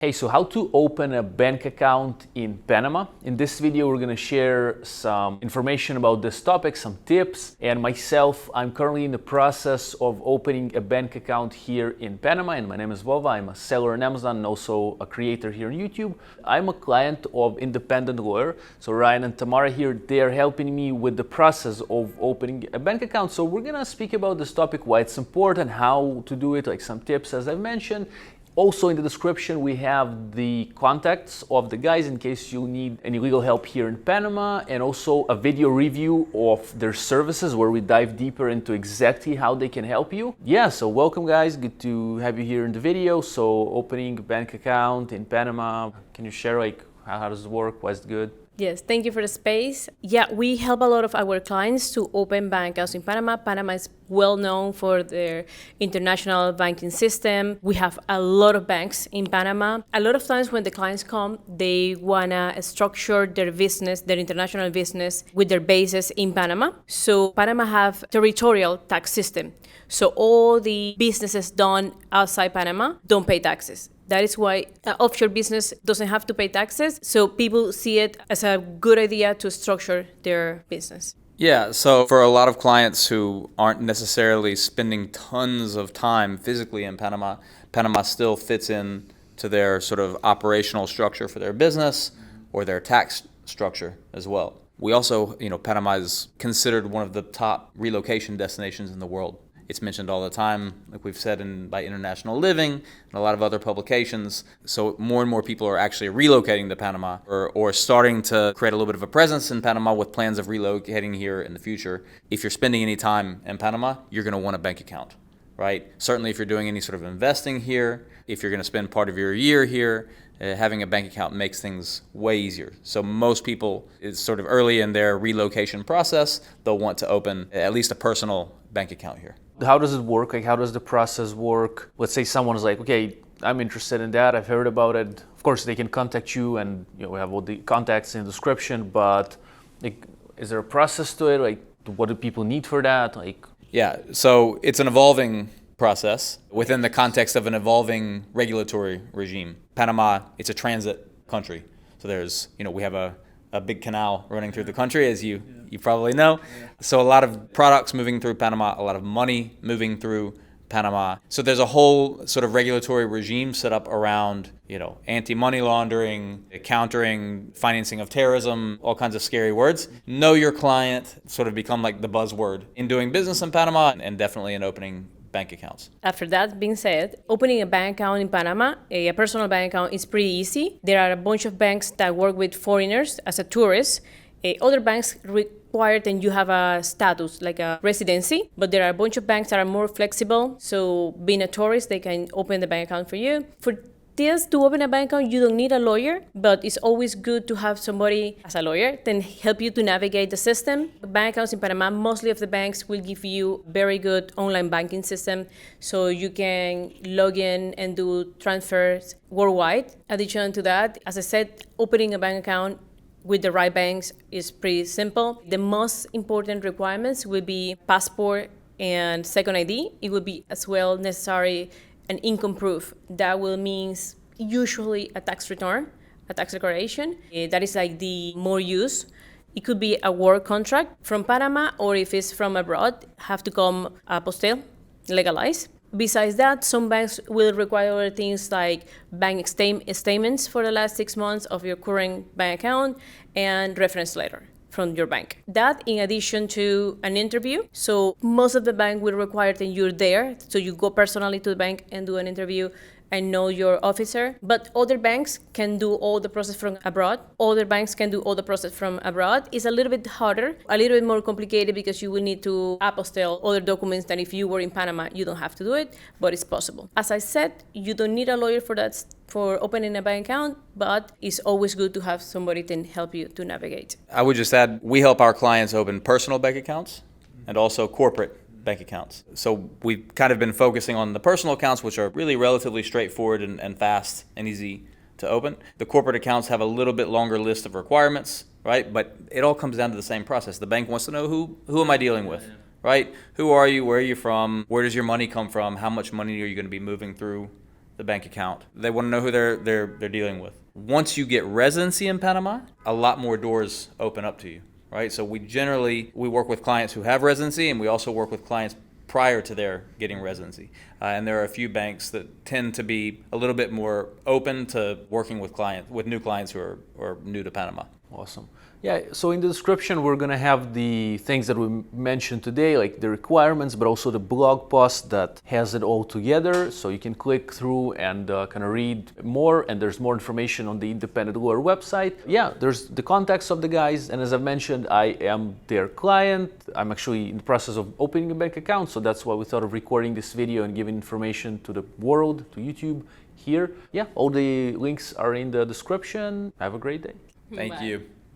Hey, so how to open a bank account in Panama? In this video, we're gonna share some information about this topic, some tips, and myself, I'm currently in the process of opening a bank account here in Panama, and my name is Vova. I'm a seller on Amazon and also a creator here on YouTube. I'm a client of independent lawyer, so Ryan and Tamara here, they are helping me with the process of opening a bank account. So we're gonna speak about this topic, why it's important, how to do it, like some tips as I've mentioned. Also in the description we have the contacts of the guys in case you need any legal help here in Panama, and also a video review of their services where we dive deeper into exactly how they can help you. Yeah, so welcome guys, good to have you here in the video. So opening a bank account in Panama, can you share like how does it work, why is it good? Yes, thank you for the space. Yeah, we help a lot of our clients to open bank accounts in Panama. Panama is well known for their international banking system. We have a lot of banks in Panama. A lot of times when the clients come, they wanna structure their business, their international business with their bases in Panama. So Panama have territorial tax system. So all the businesses done outside Panama don't pay taxes. That is why offshore business doesn't have to pay taxes. So people see it as a good idea to structure their business. Yeah, so for a lot of clients who aren't necessarily spending tons of time physically in Panama, Panama still fits in to their sort of operational structure for their business or their tax structure as well. We also, Panama is considered one of the top relocation destinations in the world. It's mentioned all the time, like we've said by International Living and a lot of other publications. So more and more people are actually relocating to Panama or starting to create a little bit of a presence in Panama with plans of relocating here in the future. If you're spending any time in Panama, you're going to want a bank account, right? Certainly if you're doing any sort of investing here, if you're going to spend part of your year here, having a bank account makes things way easier. So most people, it's sort of early in their relocation process, they'll want to open at least a personal bank account here. How does it work? Like, how does the process work? Let's say someone is like, okay, I'm interested in that. I've heard about it. Of course, they can contact you, and we have all the contacts in the description. But like, is there a process to it? Like, what do people need for that? Like, yeah, so it's an evolving process within the context of an evolving regulatory regime. Panama, it's a transit country. So there's, we have a big canal running through the country, as you probably know. So a lot of products moving through Panama, a lot of money moving through Panama. So there's a whole sort of regulatory regime set up around, anti-money laundering, countering financing of terrorism, all kinds of scary words. Know your client sort of become like the buzzword in doing business in Panama and definitely in opening bank accounts. After that being said, opening a bank account in Panama, a personal bank account, is pretty easy. There are a bunch of banks that work with foreigners as a tourist. Other banks require that you have a status, like a residency, but there are a bunch of banks that are more flexible. So being a tourist, they can open the bank account for you. For this, to open a bank account, you don't need a lawyer, but it's always good to have somebody as a lawyer then help you to navigate the system. Bank accounts in Panama, mostly of the banks will give you very good online banking system, so you can log in and do transfers worldwide. Addition to that, as I said, opening a bank account with the right banks is pretty simple. The most important requirements will be passport and second ID. It will be as well necessary an income proof. That will mean usually a tax return, a tax declaration. That is like the more used. It could be a work contract from Panama, or if it's from abroad, have to come apostille, legalized. Besides that, some banks will require things like bank statements for the last 6 months of your current bank account and reference letter from your bank. That in addition to an interview. So most of the bank will require that you're there. So you go personally to the bank and do an interview and know your officer. But other banks can do all the process from abroad. Other banks can do all the process from abroad. It's a little bit harder, a little bit more complicated because you will need to apostille other documents than if you were in Panama. You don't have to do it, but it's possible. As I said, you don't need a lawyer for that, for opening a bank account, but it's always good to have somebody to help you to navigate. I would just add, we help our clients open personal bank accounts and also corporate bank accounts. So we've kind of been focusing on the personal accounts, which are really relatively straightforward and fast and easy to open. The corporate accounts have a little bit longer list of requirements, right? But it all comes down to the same process. The bank wants to know who am I dealing with, right? Who are you? Where are you from? Where does your money come from? How much money are you going to be moving through the bank account. They want to know who they're dealing with. Once you get residency in Panama, a lot more doors open up to you, right? So we work with clients who have residency, and we also work with clients prior to their getting residency. And there are a few banks that tend to be a little bit more open to working with new clients who are new to Panama. Awesome. Yeah, so in the description, we're going to have the things that we mentioned today, like the requirements, but also the blog post that has it all together. So you can click through and kind of read more, and there's more information on the independent lawyer website. Yeah, there's the contacts of the guys, and as I mentioned, I am their client. I'm actually in the process of opening a bank account, so that's why we thought of recording this video and giving information to the world, to YouTube here. Yeah, all the links are in the description. Have a great day. Thank Bye. you.